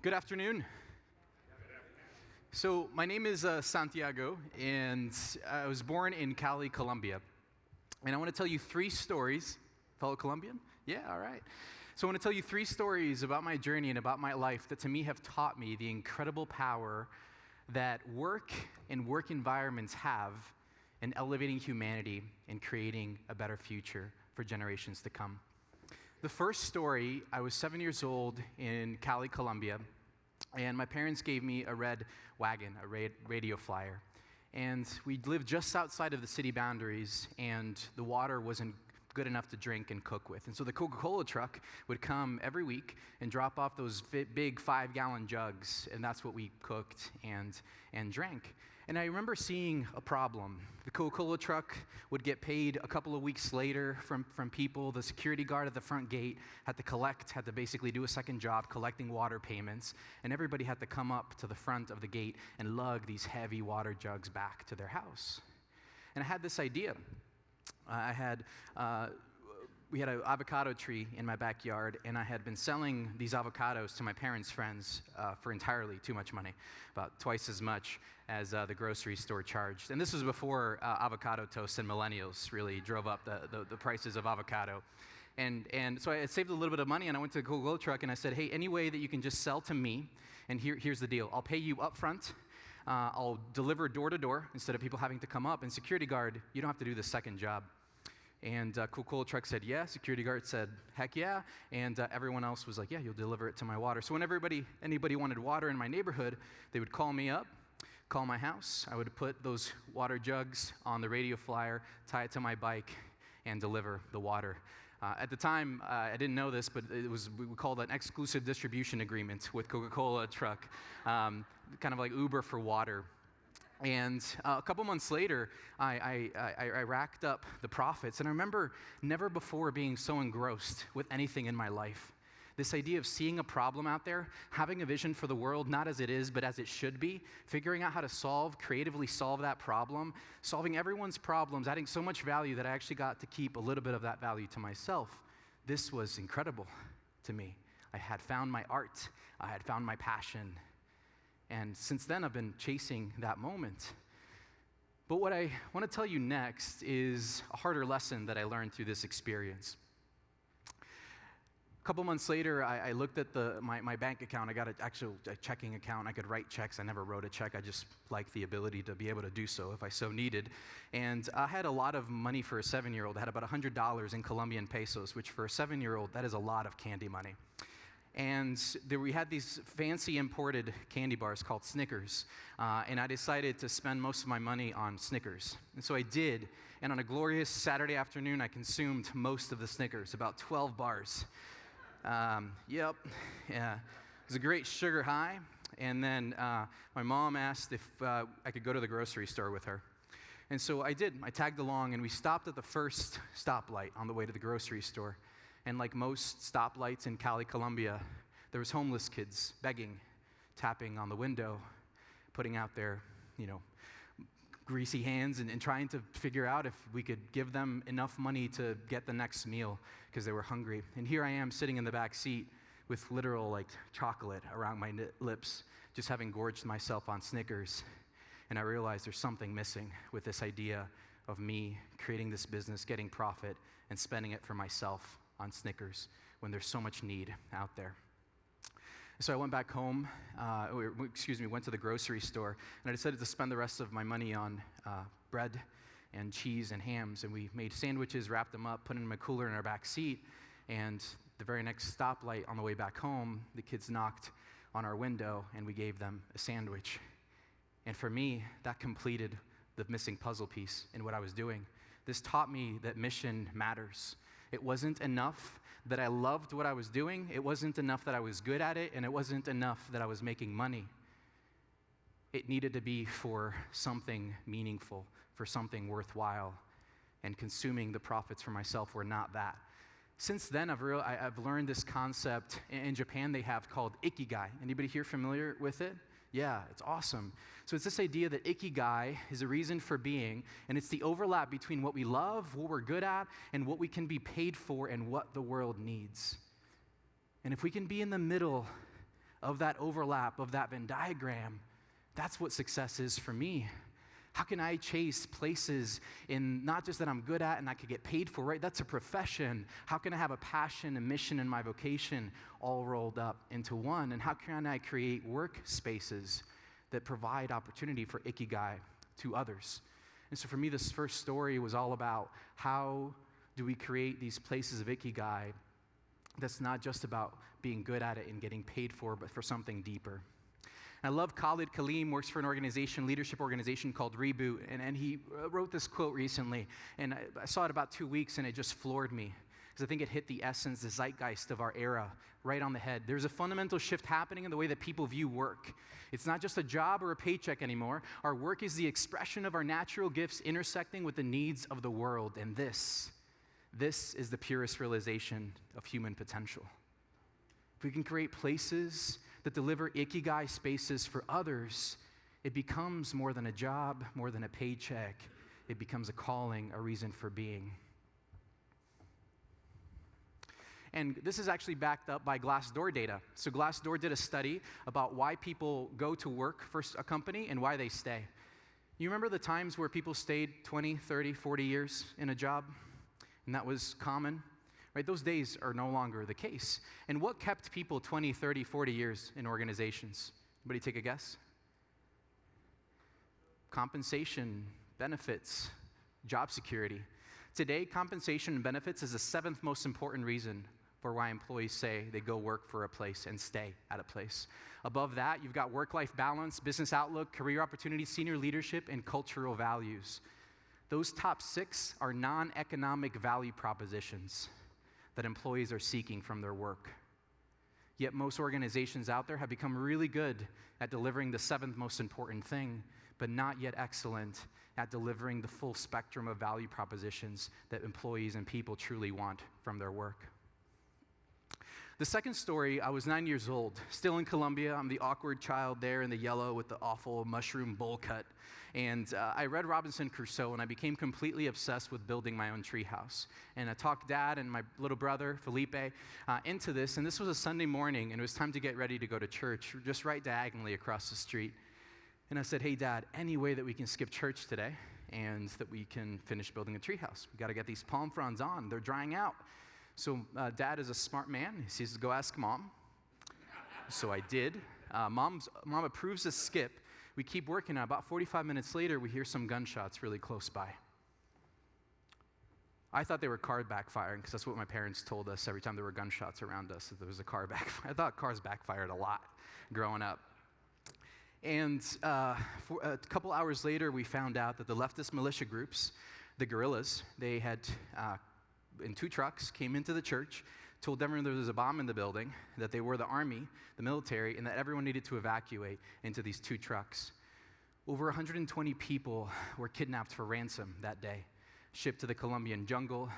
Good afternoon. So my name is Santiago, and I was born in Cali, Colombia. And I want to tell you three stories. Fellow Colombian? Yeah, all right. So I want to tell you three stories about my journey and about my life that to me have taught me the incredible power that work and work environments have in elevating humanity and creating a better future for generations to come. The first story, I was 7 years old in Cali, Colombia, and my parents gave me a red wagon, a radio flyer. And we lived just outside of the city boundaries, and the water wasn't good enough to drink and cook with. And so the Coca-Cola truck would come every week and drop off those big 5-gallon jugs, and that's what we cooked and drank. And I remember seeing a problem. The Coca-Cola truck would get paid a couple of weeks later from people. The security guard at the front gate had to basically do a second job collecting water payments, and everybody had to come up to the front of the gate and lug these heavy water jugs back to their house. And I had this idea. We had an avocado tree in my backyard, and I had been selling these avocados to my parents' friends for entirely too much money, about twice as much as the grocery store charged. And this was before avocado toast and millennials really drove up the prices of avocado. And so I had saved a little bit of money, and I went to the Coca-Cola truck, and I said, hey, any way that you can just sell to me, and here's the deal. I'll pay you up front. I'll deliver door to door instead of people having to come up. And security guard, you don't have to do the second job. And Coca-Cola truck said, yeah. Security guard said, heck yeah. And everyone else was like, yeah, you'll deliver it to my water. So when anybody wanted water in my neighborhood, they would call me up, call my house. I would put those water jugs on the radio flyer, tie it to my bike, and deliver the water. At the time, I didn't know this, but we called it an exclusive distribution agreement with Coca-Cola truck, kind of like Uber for water. And a couple months later, I racked up the profits. And I remember never before being so engrossed with anything in my life. This idea of seeing a problem out there, having a vision for the world, not as it is, but as it should be, figuring out how to creatively solve that problem, solving everyone's problems, adding so much value that I actually got to keep a little bit of that value to myself. This was incredible to me. I had found my art. I had found my passion. And since then, I've been chasing that moment. But what I want to tell you next is a harder lesson that I learned through this experience. A couple months later, I looked at my bank account. I got a checking account. I could write checks. I never wrote a check. I just liked the ability to be able to do so if I so needed. And I had a lot of money for a 7-year-old. I had about $100 in Colombian pesos, which for a 7-year-old, that is a lot of candy money. And we had these fancy imported candy bars called Snickers, and I decided to spend most of my money on Snickers. And so I did, and on a glorious Saturday afternoon, I consumed most of the Snickers, about 12 bars. Yeah, it was a great sugar high, and then my mom asked if I could go to the grocery store with her. And so I did. I tagged along, and we stopped at the first stoplight on the way to the grocery store. And like most stoplights in Cali, Colombia, there was homeless kids begging, tapping on the window, putting out their, greasy hands and trying to figure out if we could give them enough money to get the next meal because they were hungry. And here I am sitting in the back seat with literal chocolate around my lips, just having gorged myself on Snickers. And I realized there's something missing with this idea of me creating this business, getting profit, and spending it for myself on Snickers when there's so much need out there. So I went back home, went to the grocery store, and I decided to spend the rest of my money on bread and cheese and hams, and we made sandwiches, wrapped them up, put them in a cooler in our back seat, and the very next stoplight on the way back home, the kids knocked on our window, and we gave them a sandwich. And for me, that completed the missing puzzle piece in what I was doing. This taught me that mission matters. It wasn't enough that I loved what I was doing. It wasn't enough that I was good at it, and it wasn't enough that I was making money. It needed to be for something meaningful, for something worthwhile, and consuming the profits for myself were not that. Since then, I've learned this concept. In Japan, they have called ikigai. Anybody here familiar with it? Yeah, it's awesome. So it's this idea that ikigai is a reason for being, and it's the overlap between what we love, what we're good at, and what we can be paid for and what the world needs. And if we can be in the middle of that overlap, of that Venn diagram, that's what success is for me. How can I chase places in not just that I'm good at and I could get paid for, right? That's a profession. How can I have a passion, a mission, and my vocation all rolled up into one? And how can I create work spaces that provide opportunity for ikigai to others? And so for me, this first story was all about how do we create these places of ikigai that's not just about being good at it and getting paid for, but for something deeper. I love Khalid Kaleem, works for an organization, leadership organization called Reboot, and he wrote this quote recently, and I saw it about 2 weeks, and it just floored me, because I think it hit the essence, the zeitgeist of our era, right on the head. There's a fundamental shift happening in the way that people view work. It's not just a job or a paycheck anymore. Our work is the expression of our natural gifts intersecting with the needs of the world, and this is the purest realization of human potential. If we can create places that deliver ikigai spaces for others, it becomes more than a job, more than a paycheck. It becomes a calling, a reason for being. And this is actually backed up by Glassdoor data. So Glassdoor did a study about why people go to work for a company and why they stay. You remember the times where people stayed 20, 30, 40 years in a job? And that was common? Right, those days are no longer the case. And what kept people 20, 30, 40 years in organizations? Anybody take a guess? Compensation, benefits, job security. Today, compensation and benefits is the 7th most important reason for why employees say they go work for a place and stay at a place. Above that, you've got work-life balance, business outlook, career opportunities, senior leadership, and cultural values. Those top 6 are non-economic value propositions that employees are seeking from their work. Yet most organizations out there have become really good at delivering the 7th most important thing, but not yet excellent at delivering the full spectrum of value propositions that employees and people truly want from their work. The second story, I was 9 years old, still in Colombia. I'm the awkward child there in the yellow with the awful mushroom bowl cut. And I read Robinson Crusoe, and I became completely obsessed with building my own treehouse. And I talked Dad and my little brother, Felipe, into this. And this was a Sunday morning, and it was time to get ready to go to church, just right diagonally across the street. And I said, hey, Dad, any way that we can skip church today and that we can finish building a treehouse? We got to get these palm fronds on. They're drying out. So Dad is a smart man. He says, go ask Mom. So I did. Mom approves a skip. We keep working. About 45 minutes later, we hear some gunshots really close by. I thought they were car backfiring, because that's what my parents told us every time there were gunshots around us, that there was a car backfire. I thought cars backfired a lot growing up. And for a couple hours later, we found out that the leftist militia groups, the guerrillas, they had, in 2 trucks, came into the church, told everyone there was a bomb in the building, that they were the army, the military, and that everyone needed to evacuate into these 2 trucks. Over 120 people were kidnapped for ransom that day, shipped to the Colombian jungle,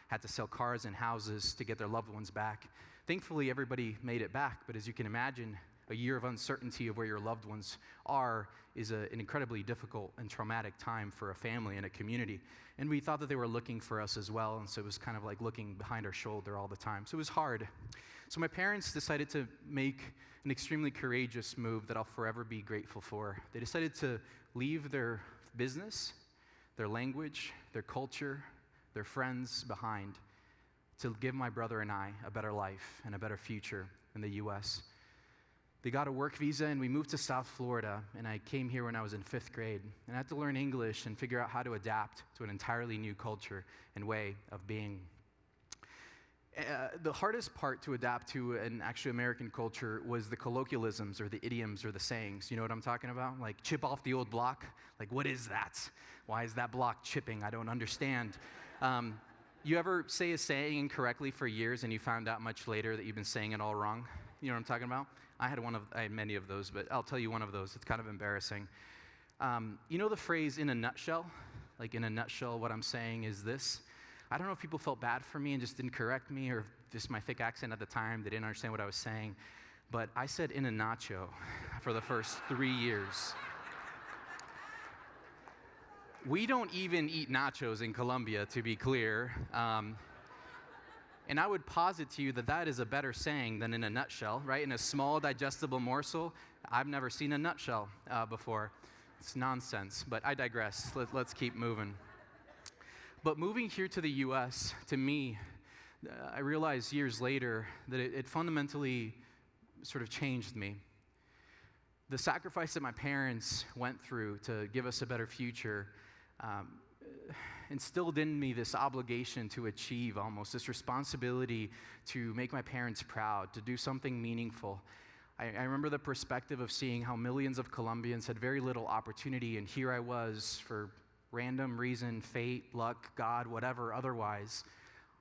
had to sell cars and houses to get their loved ones back. Thankfully, everybody made it back, but as you can imagine, a year of uncertainty of where your loved ones are is an incredibly difficult and traumatic time for a family and a community. And we thought that they were looking for us as well, and so it was kind of like looking behind our shoulder all the time. So it was hard. So my parents decided to make an extremely courageous move that I'll forever be grateful for. They decided to leave their business, their language, their culture, their friends behind to give my brother and I a better life and a better future in the U.S. They got a work visa, and we moved to South Florida, and I came here when I was in 5th grade. And I had to learn English and figure out how to adapt to an entirely new culture and way of being. The hardest part to adapt to an actual American culture was the colloquialisms or the idioms or the sayings. You know what I'm talking about? Like, chip off the old block. Like, what is that? Why is that block chipping? I don't understand. You ever say a saying incorrectly for years, and you found out much later that you've been saying it all wrong? You know what I'm talking about? I had many of those, but I'll tell you one of those. It's kind of embarrassing. You know the phrase, in a nutshell? Like, in a nutshell, what I'm saying is this. I don't know if people felt bad for me and just didn't correct me, or just my thick accent at the time, they didn't understand what I was saying. But I said in a nacho for the first 3 years. We don't even eat nachos in Colombia, to be clear. And I would posit to you that that is a better saying than in a nutshell, right? In a small digestible morsel. I've never seen a nutshell before. It's nonsense, but I digress. Let's keep moving. But moving here to the U.S., to me, I realized years later that it fundamentally sort of changed me. The sacrifice that my parents went through to give us a better future instilled in me this obligation to achieve, almost this responsibility to make my parents proud, to do something meaningful. I remember the perspective of seeing how millions of Colombians had very little opportunity, and here I was, for random reason, fate, luck, God, whatever, otherwise,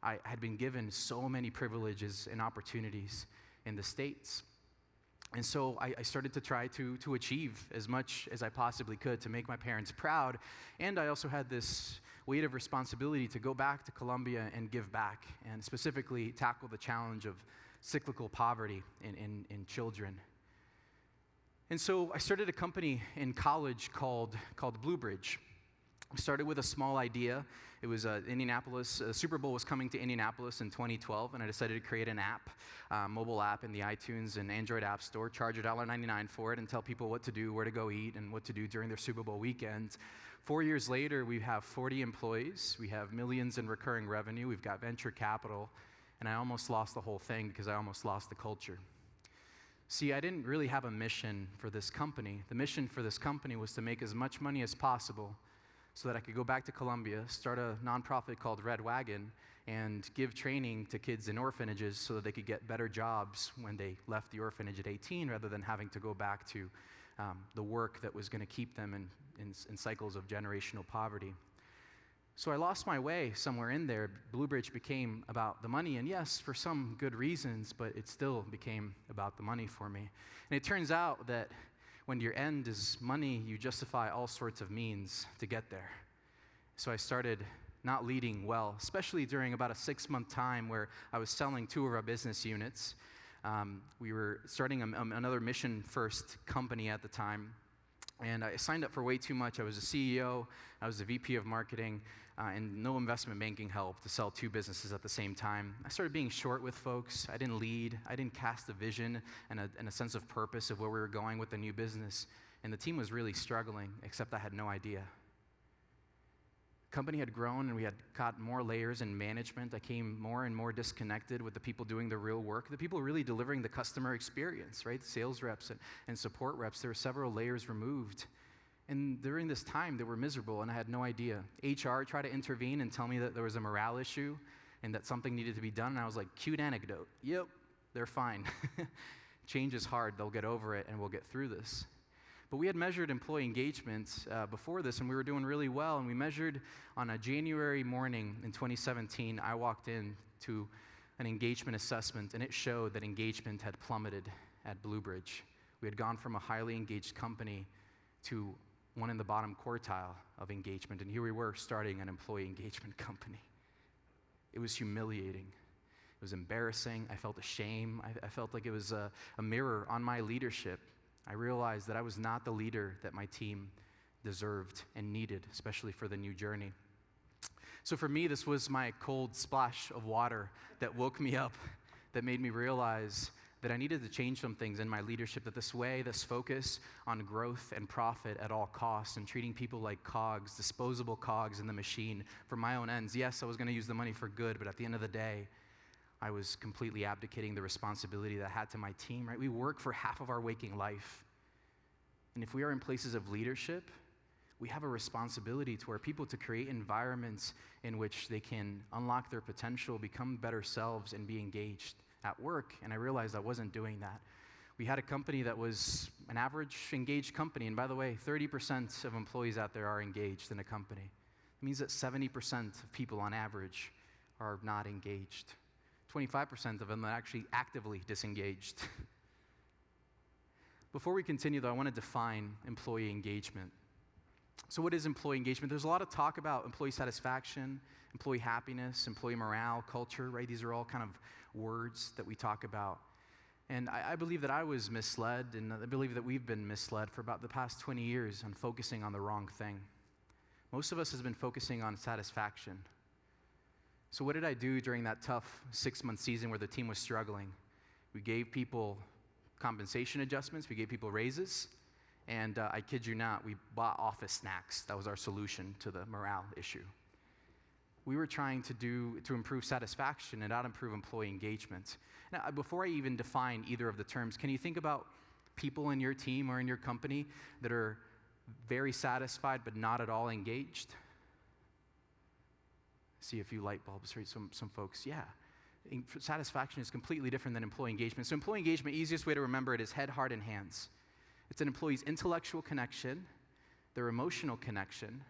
I had been given so many privileges and opportunities in the States. And so I started to try to achieve as much as I possibly could to make my parents proud, and I also had this weight of responsibility to go back to Colombia and give back, and specifically tackle the challenge of cyclical poverty in children. And so I started a company in college called Bluebridge. I started with a small idea. It was Indianapolis. Super Bowl was coming to Indianapolis in 2012, and I decided to create an app, mobile app in the iTunes and Android App Store, charge $1.99 for it, and tell people what to do, where to go eat, and what to do during their Super Bowl weekend. 4 years later, we have 40 employees. We have millions in recurring revenue. We've got venture capital, and I almost lost the whole thing because I almost lost the culture. See, I didn't really have a mission for this company. The mission for this company was to make as much money as possible so that I could go back to Colombia, start a nonprofit called Red Wagon, and give training to kids in orphanages so that they could get better jobs when they left the orphanage at 18, rather than having to go back to the work that was going to keep them in cycles of generational poverty. So I lost my way somewhere in there. Bluebridge became about the money, and yes, for some good reasons, but it still became about the money for me. And it turns out that when your end is money, you justify all sorts of means to get there. So I started not leading well, especially during about a 6-month time where I was selling 2 of our business units. We were starting another mission-first company at the time, and I signed up for way too much. I was a CEO, I was the VP of marketing, and no investment banking help to sell 2 businesses at the same time. I started being short with folks. I didn't lead. I didn't cast a vision and a sense of purpose of where we were going with the new business. And the team was really struggling, except I had no idea. The company had grown, and we had got more layers in management. I came more and more disconnected with the people doing the real work, the people really delivering the customer experience, right? The sales reps and support reps. There were several layers removed. And during this time, they were miserable, and I had no idea. HR tried to intervene and tell me that there was a morale issue and that something needed to be done, and I was like, cute anecdote. Yep, they're fine. Change is hard. They'll get over it, and we'll get through this. But we had measured employee engagement before this, and we were doing really well, and we measured on a January morning in 2017, I walked in to an engagement assessment, and it showed that engagement had plummeted at Bluebridge. We had gone from a highly engaged company to one in the bottom quartile of engagement, and here we were starting an employee engagement company. It was humiliating. It was embarrassing. I felt ashamed. I felt like it was a mirror on my leadership. I realized that I was not the leader that my team deserved and needed, especially for the new journey. So for me, this was my cold splash of water that woke me up, that made me realize that I needed to change some things in my leadership, that this focus on growth and profit at all costs and treating people like cogs, disposable cogs in the machine for my own ends. Yes, I was going to use the money for good, but at the end of the day, I was completely abdicating the responsibility that I had to my team, right? We work for half of our waking life. And if we are in places of leadership, we have a responsibility to our people to create environments in which they can unlock their potential, become better selves, and be engaged at work. And I realized I wasn't doing that. We had a company that was an average engaged company. And by the way, 30% of employees out there are engaged in a company. It means that 70% of people on average are not engaged. 25% of them are actually actively disengaged. Before we continue, though, I want to define employee engagement. So what is employee engagement? There's a lot of talk about employee satisfaction, employee happiness, employee morale, culture, right? These are all kind of words that we talk about. And I believe that I was misled, and I believe that we've been misled for about the past 20 years on focusing on the wrong thing. Most of us has been focusing on satisfaction. So what did I do during that tough 6-month season where the team was struggling? We gave people compensation adjustments, we gave people raises, and I kid you not, we bought office snacks. That was our solution to the morale issue. We were trying to improve satisfaction and not improve employee engagement. Now, before I even define either of the terms, can you think about people in your team or in your company that are very satisfied but not at all engaged? See a few light bulbs, right? Some folks, yeah. Satisfaction is completely different than employee engagement. So employee engagement, easiest way to remember it is head, heart, and hands. It's an employee's intellectual connection, their emotional connection,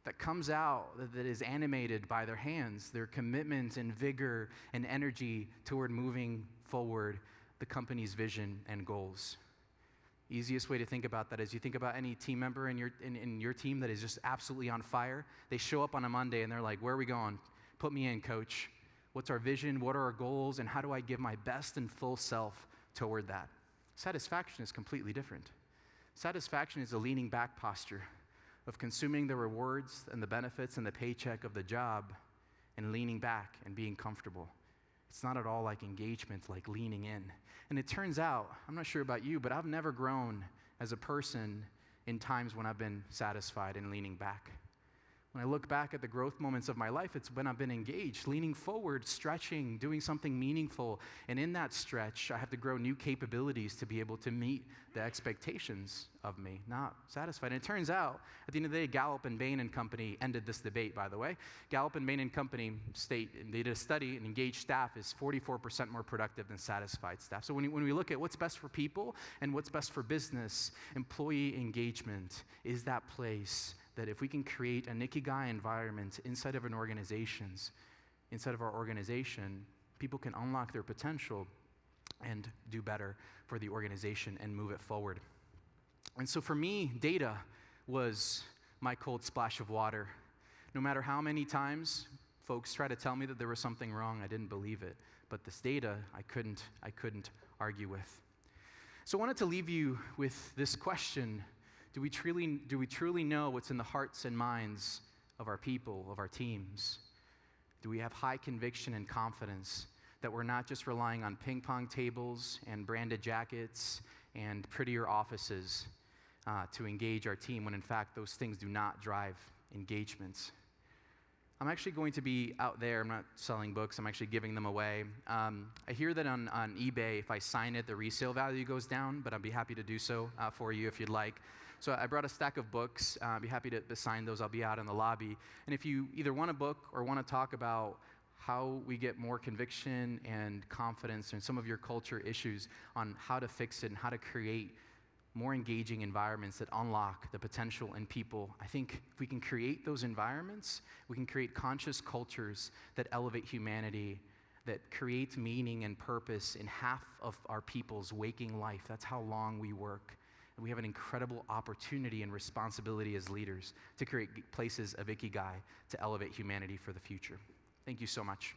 that comes out, that is animated by their hands, their commitment and vigor and energy toward moving forward the company's vision and goals. Easiest way to think about that is you think about any team member in your team that is just absolutely on fire. They show up on a Monday and they're like, where are we going? Put me in, coach. What's our vision? What are our goals? And how do I give my best and full self toward that? Satisfaction is completely different. Satisfaction is a leaning back posture of consuming the rewards and the benefits and the paycheck of the job and leaning back and being comfortable. It's not at all like engagement, like leaning in. And it turns out, I'm not sure about you, but I've never grown as a person in times when I've been satisfied and leaning back. When I look back at the growth moments of my life, it's when I've been engaged, leaning forward, stretching, doing something meaningful. And in that stretch, I have to grow new capabilities to be able to meet the expectations of me, not satisfied. And it turns out, at the end of the day, Gallup and Bain and Company ended this debate, by the way. Gallup and Bain and Company state, they did a study, and engaged staff is 44% more productive than satisfied staff. So when we look at what's best for people and what's best for business, employee engagement is that place that if we can create an ikigai environment inside of our organization, people can unlock their potential and do better for the organization and move it forward. And so for me, data was my cold splash of water. No matter how many times folks try to tell me that there was something wrong, I didn't believe it. But this data, I couldn't argue with. So I wanted to leave you with this question. Do we truly know what's in the hearts and minds of our people, of our teams? Do we have high conviction and confidence that we're not just relying on ping pong tables and branded jackets and prettier offices to engage our team when in fact those things do not drive engagements? I'm actually going to be out there. I'm not selling books. I'm actually giving them away. I hear that on eBay, if I sign it, the resale value goes down, but I'd be happy to do so for you if you'd like. So I brought a stack of books. I'd be happy to sign those. I'll be out in the lobby. And if you either want a book or want to talk about how we get more conviction and confidence in some of your culture issues on how to fix it and how to create more engaging environments that unlock the potential in people, I think if we can create those environments, we can create conscious cultures that elevate humanity, that create meaning and purpose in half of our people's waking life. That's how long we work. And we have an incredible opportunity and responsibility as leaders to create places of ikigai to elevate humanity for the future. Thank you so much.